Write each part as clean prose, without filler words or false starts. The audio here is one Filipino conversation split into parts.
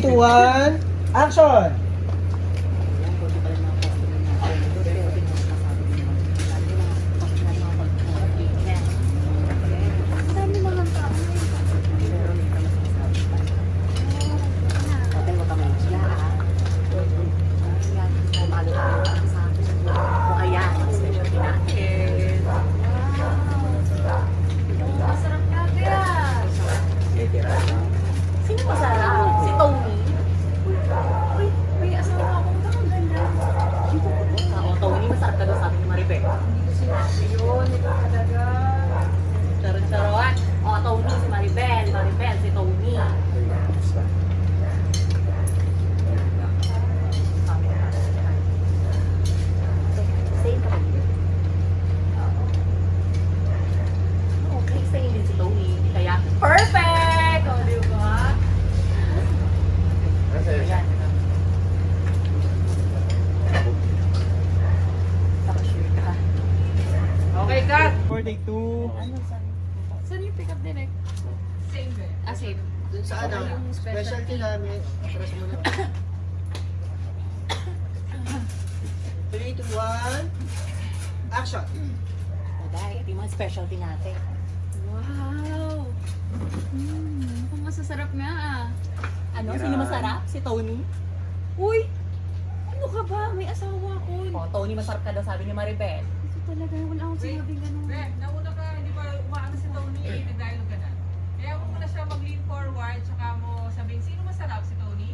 2, 1, action! Sino masarap? Si Tony? Uy, may asawa akong ganda. Oo, Tony, masarap ka daw sabi ni Maribel. Hindi ko sinabi yun. Ito talaga. Charot-charot. Oo, Tony, si Maribel. Maribel, si Tony. Same ka ba? Okay, same din si Tony. Kaya, perfect! O, di ba? Ayan. Nakasure ka. Okay, cut! For take 2. Ano, saan yung pick up direct? Same ba? Ah, same. Dun sa ano, Yung specialty namin. Atras mo na. 3, 2, 1, action! Aday, ito yung mga specialty natin. Wow! Mukhang masasarap nga ah. Ano? Sino masarap? Si Tony? Uy! Ano ka ba? May asawa ko. O, Tony, masarap ka daw sabi ni Maribel. Ito talaga, wala akong sinabing ganun. Be, nauna ka, hindi pa umaano si Tony, nag-dialogue ka na. Kaya mo muna siya mag-lean forward, tsaka mo sabihin, sino masarap? Si Tony?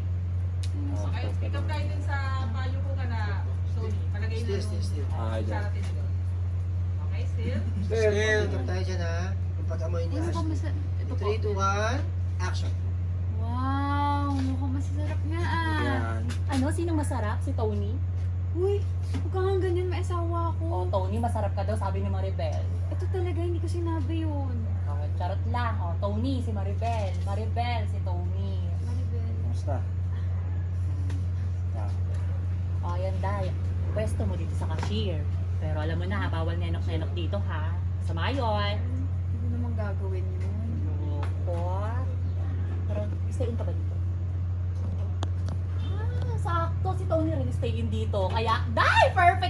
Okay, pick up tayo din sa payo ko ka na, Tony. Palagay na Still. Charatin na doon. Okay, still? Still. Pick up tayo dyan ha. Yung pag-amoy ni Mukhang Ashley. masarap. Ito po. 3, 2, 1, action! Wow! Mukhang masasarap nga ah. Ano? Sino masarap? Si Tony? Uy! Huwag ka nga ganyan, may asawa O, ako. Tony, masarap ka daw sabi ni Maribel. Ito talaga, hindi ko sinabi yun. O, charot lang. O, Tony, si Maribel. Maribel, si Tony. Maribel. Kamusta? O, yan, Day. Pwesto mo dito sa cashier. Pero alam mo na ha, bawal nenok-nenok dito ha. Sama yun. Hindi ko naman gagawin yun. Opo. Pero, stay in ka ba dito? Ah, sakto. Si Tony rin stay in dito. Kaya, Day! Perfect